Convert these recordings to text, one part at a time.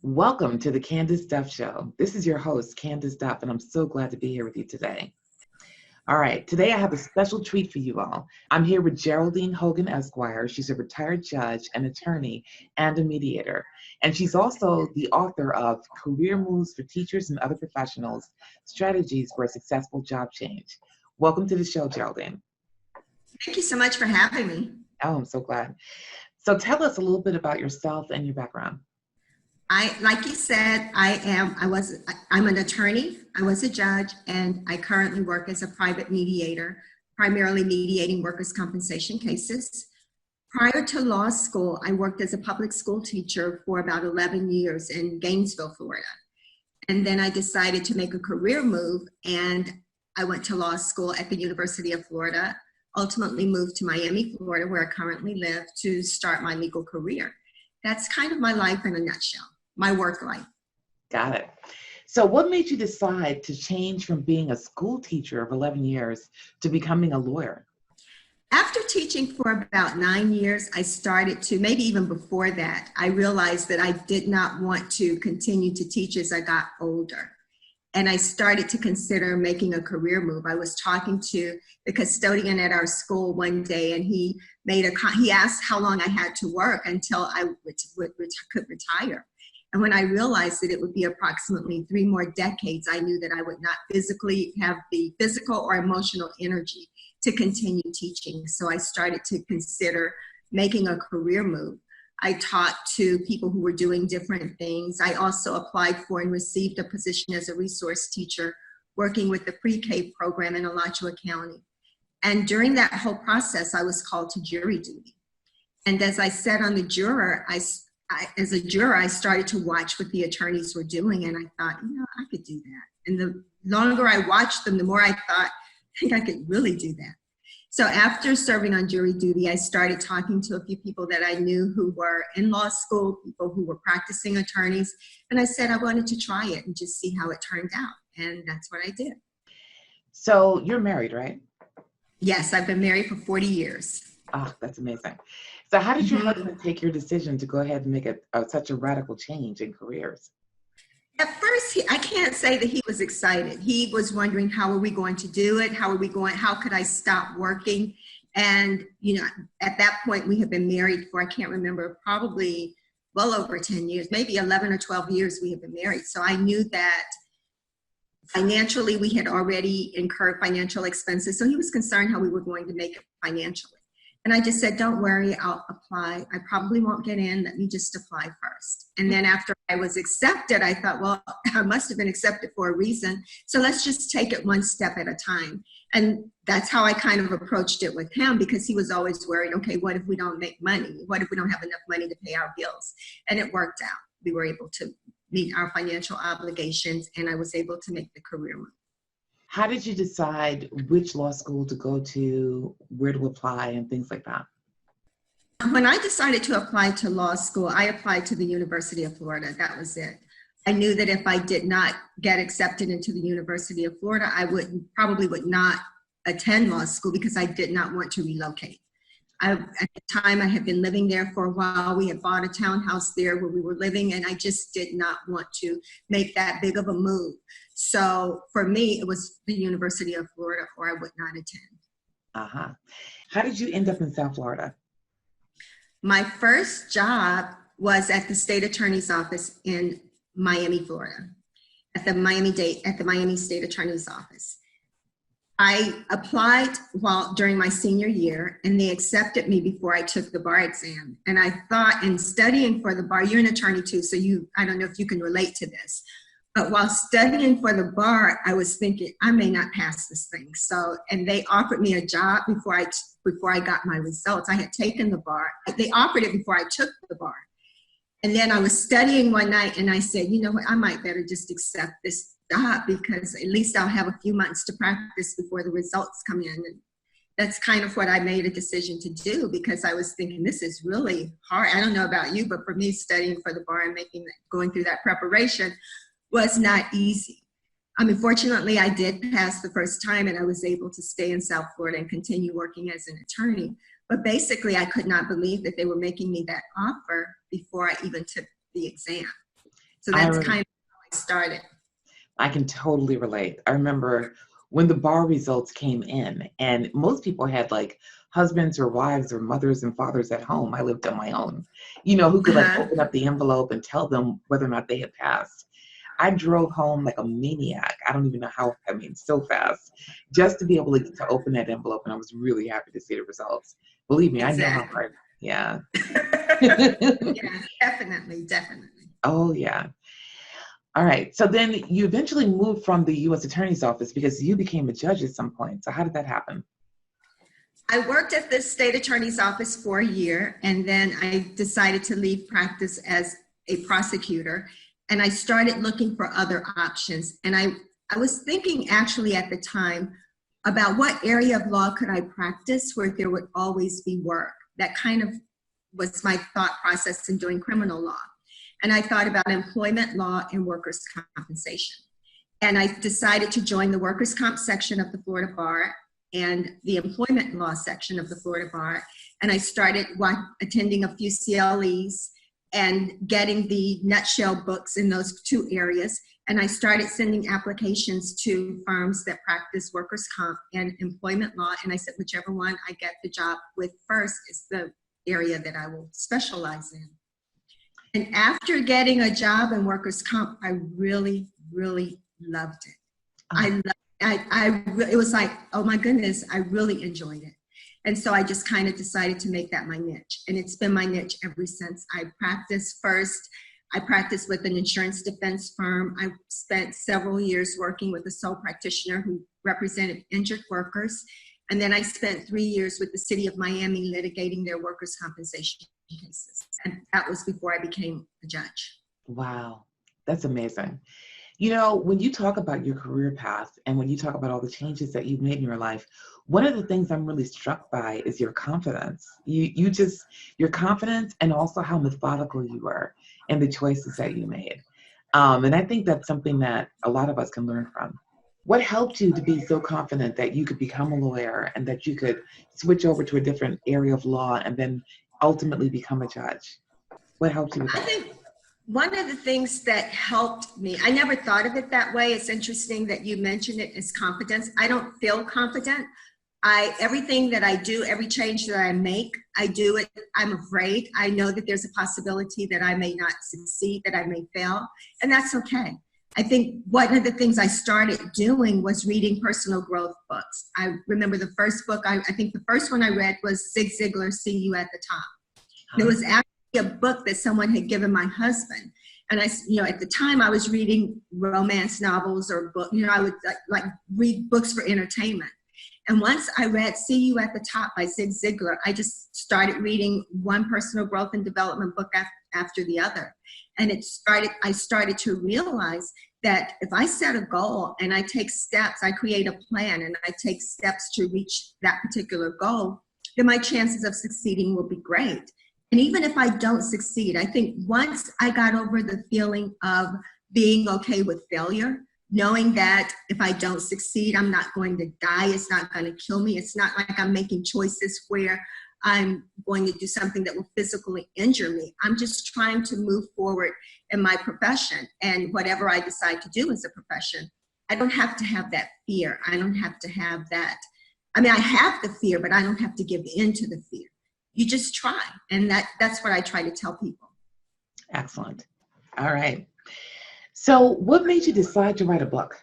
Welcome to the Candace Duff Show. This is your host, Candace Duff, and I'm so glad to be here with you today. All right, today I have a special treat for you all. I'm here with Geraldine Hogan, Esquire. She's a retired judge, an attorney, and a mediator. And she's also the author of Career Moves for Teachers and Other Professionals, Strategies for a Successful Job Change. Welcome to the show, Geraldine. Thank you so much for having me. Oh, I'm so glad. So tell us a little bit about yourself and your background. Like you said, I'm an attorney, I was a judge, and I currently work as a private mediator, primarily mediating workers' compensation cases. Prior to law school, I worked as a public school teacher for about 11 years in Gainesville, Florida. And then I decided to make a career move, and I went to law school at the University of Florida, ultimately moved to Miami, Florida, where I currently live, to start my legal career. That's kind of my life in a nutshell. My work life. Got it. So what made you decide to change from being a school teacher of 11 years to becoming a lawyer? After teaching for about 9 years, I started to, maybe even before that, I realized that I did not want to continue to teach as I got older. And I started to consider making a career move. I was talking to the custodian at our school one day, and he asked how long I had to work until I could retire. And when I realized that it would be approximately 3 more decades, I knew that I would not physically have the physical or emotional energy to continue teaching. So I started to consider making a career move. I talked to people who were doing different things. I also applied for and received a position as a resource teacher working with the pre-K program in Alachua County. And during that whole process, I was called to jury duty. And as I sat on the juror, as a juror, I started to watch what the attorneys were doing, and I thought, I could do that. And the longer I watched them, the more I thought, I think I could really do that. So after serving on jury duty, I started talking to a few people that I knew who were in law school, people who were practicing attorneys, and I said I wanted to try it and just see how it turned out, and that's what I did. So you're married, right? Yes, I've been married for 40 years. Oh, that's amazing. So how did your husband take your decision to go ahead and make such a radical change in careers? At first, I can't say that he was excited. He was wondering, how are we going to do it? How could I stop working? And, at that point, we had been married for, I can't remember, probably well over 10 years, maybe 11 or 12 years we had been married. So I knew that financially, we had already incurred financial expenses. So he was concerned how we were going to make it financially. And I just said, don't worry, I'll apply. I probably won't get in. Let me just apply first. And then after I was accepted, I thought, well, I must have been accepted for a reason. So let's just take it one step at a time. And that's how I kind of approached it with him, because he was always worried, okay, what if we don't make money? What if we don't have enough money to pay our bills? And it worked out. We were able to meet our financial obligations, and I was able to make the career move. How did you decide which law school to go to, where to apply, and things like that? When I decided to apply to law school, I applied to the University of Florida. That was it. I knew that if I did not get accepted into the University of Florida, I probably would not attend law school, because I did not want to relocate. At the time, I had been living there for a while. We had bought a townhouse there where we were living, and I just did not want to make that big of a move. So for me, it was the University of Florida, or I would not attend. How did you end up in South Florida? My first job was at the state attorney's office in Miami, Florida, at the Miami State Attorney's Office. I applied during my senior year, and they accepted me before I took the bar exam. And I thought, in studying for the bar, you're an attorney too, so I don't know if you can relate to this. But while studying for the bar, I was thinking, I may not pass this thing. And they offered me a job before I got my results. I had taken the bar. They offered it before I took the bar. And then I was studying one night, and I said, you know what, I might better just accept this job, because at least I'll have a few months to practice before the results come in. And that's kind of what I made a decision to do, because I was thinking, this is really hard. I don't know about you, but for me, studying for the bar and going through that preparation was not easy. Fortunately, I did pass the first time, and I was able to stay in South Florida and continue working as an attorney. But basically, I could not believe that they were making me that offer before I even took the exam. So I, that's re- kind of how I started. I can totally relate. I remember when the bar results came in, and most people had like husbands or wives or mothers and fathers at home. I lived on my own, who could like Uh-huh. open up the envelope and tell them whether or not they had passed. I drove home like a maniac. I don't even know how, I mean, so fast, just to be able to open that envelope. And I was really happy to see the results. Believe me, I know how Exactly. hard. Yeah. Yes, definitely, definitely. Oh, yeah. All right. So then you eventually moved from the U.S. Attorney's Office because you became a judge at some point. So how did that happen? I worked at the state attorney's office for a year, and then I decided to leave practice as a prosecutor. And I started looking for other options. And I was thinking actually at the time about what area of law could I practice where there would always be work. That kind of was my thought process in doing criminal law. And I thought about employment law and workers' compensation. And I decided to join the workers' comp section of the Florida Bar and the employment law section of the Florida Bar. And I started attending a few CLEs and getting the nutshell books in those two areas. And I started sending applications to firms that practice workers' comp and employment law. And I said, whichever one I get the job with first is the area that I will specialize in. And after getting a job in workers' comp, I really, really loved it. Oh, It was like, oh my goodness, I really enjoyed it. And so I just kind of decided to make that my niche. And it's been my niche ever since. I practiced with an insurance defense firm. I spent several years working with a sole practitioner who represented injured workers. And then I spent 3 years with the city of Miami litigating their workers' compensation cases. And that was before I became a judge. wow. That's amazing. When you talk about your career path and when you talk about all the changes that you've made in your life, one of the things I'm really struck by is your confidence. Your confidence and also how methodical you were in the choices that you made. And I think that's something that a lot of us can learn from. What helped you to be so confident that you could become a lawyer and that you could switch over to a different area of law and then ultimately become a judge? What helped you with I that? think one of the things that helped me, I never thought of it that way. It's interesting that you mentioned it as confidence. I don't feel confident. Everything that I do, every change that I make, I do it. I'm afraid. I know that there's a possibility that I may not succeed, that I may fail, and that's okay. I think one of the things I started doing was reading personal growth books. I remember the first book, I think the first one I read was Zig Ziglar's See You at the Top. It was actually a book that someone had given my husband. And at the time I was reading romance novels or book, I would like read books for entertainment. And once I read See You at the Top by Zig Ziglar, I just started reading one personal growth and development book after the other. And I started to realize that if I set a goal and I take steps, I create a plan and I take steps to reach that particular goal, then my chances of succeeding will be great. And even if I don't succeed, I think once I got over the feeling of being okay with failure, knowing that if I don't succeed, I'm not going to die, it's not going to kill me, it's not like I'm making choices where I'm going to do something that will physically injure me. I'm just trying to move forward in my profession. And whatever I decide to do as a profession, I don't have to have that fear. I don't have to have that. I mean, I have the fear, but I don't have to give in to the fear. You just try. And that's what I try to tell people. Excellent. All right. So what made you decide to write a book?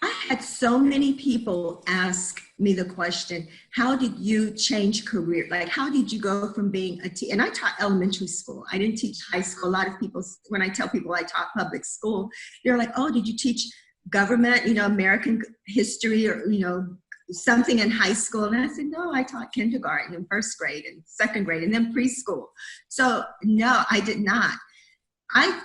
I had so many people ask me the question, how did you change career? Like, how did you go from being and I taught elementary school. I didn't teach high school. A lot of people, when I tell people I taught public school, they're like, oh, did you teach government, American history or, something in high school? And I said, no, I taught kindergarten and first grade and second grade and then preschool. So no, I did not. I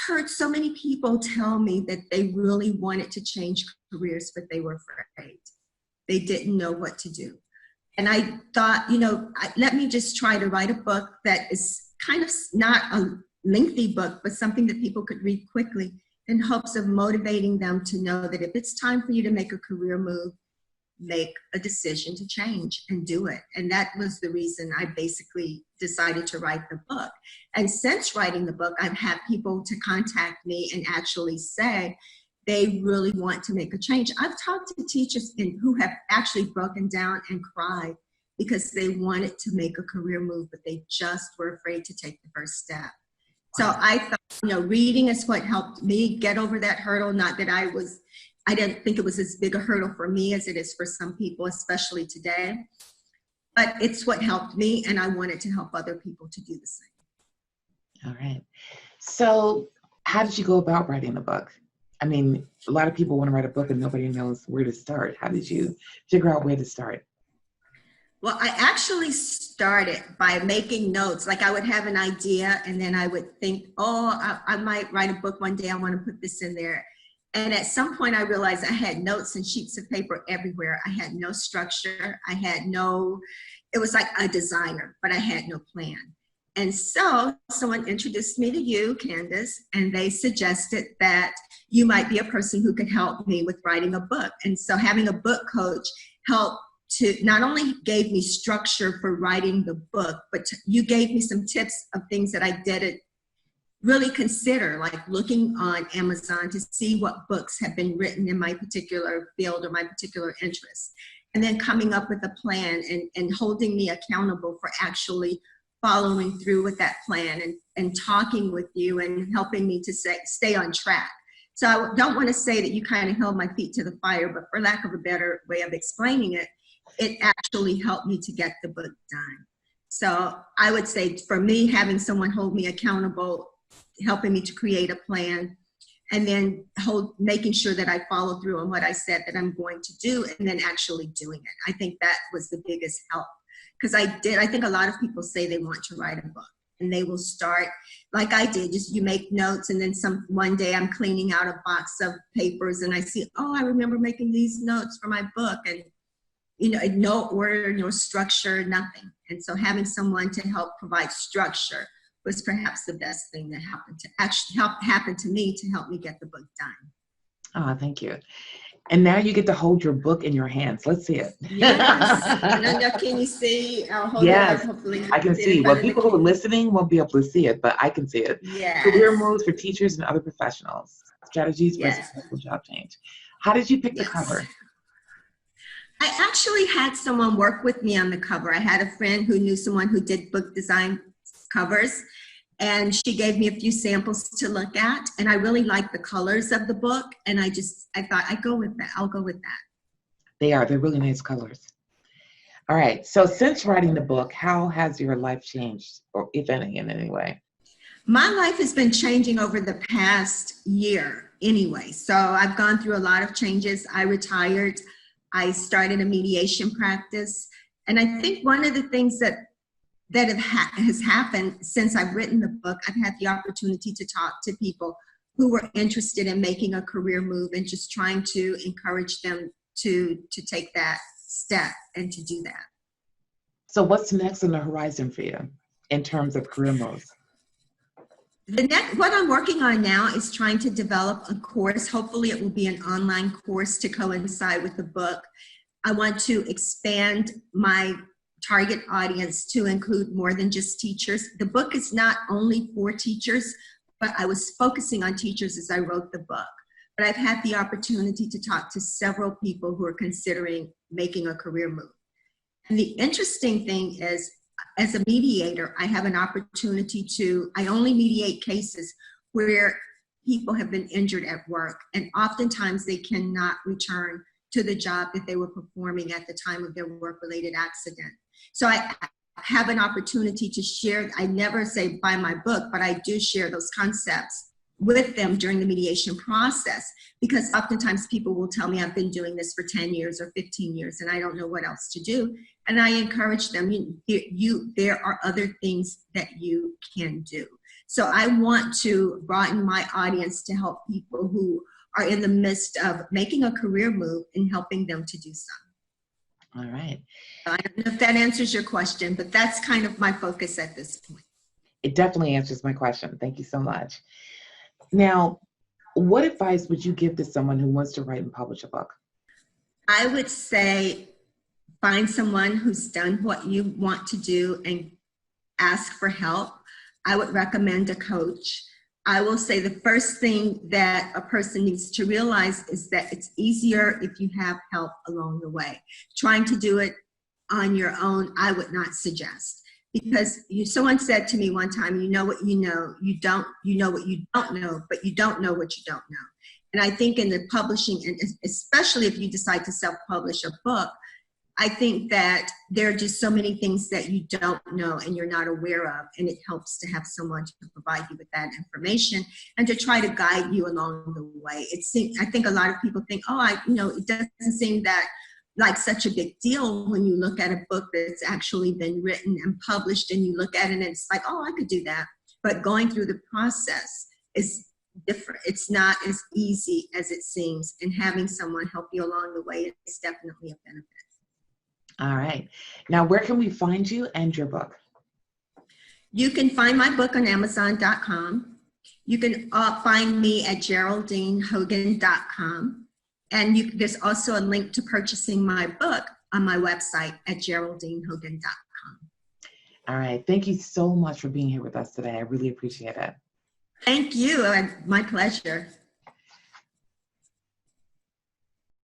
heard so many people tell me that they really wanted to change careers, but they were afraid. They didn't know what to do. And I thought, let me just try to write a book that is kind of not a lengthy book, but something that people could read quickly in hopes of motivating them to know that if it's time for you to make a career move, make a decision to change and do it. And that was the reason I basically decided to write the book. And since writing the book, I've had people to contact me and actually say they really want to make a change. I've talked to teachers who have actually broken down and cried because they wanted to make a career move, but they just were afraid to take the first step. So I thought, reading is what helped me get over that hurdle. Not that I didn't think it was as big a hurdle for me as it is for some people, especially today. But it's what helped me, and I wanted to help other people to do the same. All right. So how did you go about writing the book? I mean, a lot of people want to write a book and nobody knows where to start. How did you figure out where to start? Well, I actually started by making notes. Like I would have an idea and then I would think, I might write a book one day. I want to put this in there. And at some point I realized I had notes and sheets of paper everywhere. I had no structure. It was like a designer, but I had no plan. And so someone introduced me to you, Candace, and they suggested that you might be a person who could help me with writing a book. And so having a book coach helped to not only gave me structure for writing the book, but you gave me some tips of things that I didn't really consider, like looking on Amazon to see what books have been written in my particular field or my particular interest. And then coming up with a plan and holding me accountable for actually following through with that plan and talking with you and helping me to stay on track. So I don't want to say that you kind of held my feet to the fire, but for lack of a better way of explaining it, it actually helped me to get the book done. So I would say for me, having someone hold me accountable, helping me to create a plan, and then making sure that I follow through on what I said that I'm going to do, and then actually doing it. I think that was the biggest help. Because I think a lot of people say they want to write a book and they will start like I did, just you make notes and then one day I'm cleaning out a box of papers and I see, I remember making these notes for my book, and no order, no structure, nothing. And so having someone to help provide structure was perhaps the best thing that happened to me to help me get the book done. Oh, thank you. And now you get to hold your book in your hands. Let's see it. Yes. Can you see? I'll hold yes, it up. Hopefully I can see. Well, people who are listening won't be able to see it, but I can see it. Yes. Career moves for teachers and other professionals. Strategies for successful job change. How did you pick the cover? I actually had someone work with me on the cover. I had a friend who knew someone who did book design covers, and she gave me a few samples to look at, and I really liked the colors of the book, and I thought I'll go with that. They're really nice colors. All right, so since writing the book, how has your life changed, or if any, in any way? My life has been changing over the past year anyway. So I've gone through a lot of changes. I retired. I started a mediation practice. And I think one of the things that has happened since I've written the book, I've had the opportunity to talk to people who were interested in making a career move and just trying to encourage them to take that step and to do that. So what's next on the horizon for you in terms of career moves? What I'm working on now is trying to develop a course. Hopefully it will be an online course to coincide with the book. I want to expand my target audience to include more than just teachers. The book is not only for teachers, but I was focusing on teachers as I wrote the book. But I've had the opportunity to talk to several people who are considering making a career move. And the interesting thing is, as a mediator, I have an opportunity I only mediate cases where people have been injured at work, and oftentimes they cannot return to the job that they were performing at the time of their work-related accident. So I have an opportunity to share, I never say buy my book, but I do share those concepts with them during the mediation process, because oftentimes people will tell me I've been doing this for 10 years or 15 years and I don't know what else to do. And I encourage them, there are other things that you can do. So I want to broaden my audience to help people who are in the midst of making a career move and helping them to do so. All right. I don't know if that answers your question, but that's kind of my focus at this point. It definitely answers my question. Thank you so much. Now, what advice would you give to someone who wants to write and publish a book? I would say find someone who's done what you want to do and ask for help. I would recommend a coach. I will say the first thing that a person needs to realize is that it's easier if you have help along the way. Trying to do it on your own, I would not suggest. Because someone said to me one time, you know what you know, you know what you don't know, but you don't know what you don't know. And I think in the publishing, and especially if you decide to self-publish a book, I think that there are just so many things that you don't know and you're not aware of, and it helps to have someone to provide you with that information and to try to guide you along the way. I think a lot of people think, it doesn't seem that like such a big deal when you look at a book that's actually been written and published, and you look at it and it's like, oh, I could do that. But going through the process is different. It's not as easy as it seems, and having someone help you along the way is definitely a benefit. All right. Now, where can we find you and your book? You can find my book on Amazon.com. You can find me at GeraldineHogan.com. And there's also a link to purchasing my book on my website at GeraldineHogan.com. All right. Thank you so much for being here with us today. I really appreciate it. Thank you. My pleasure.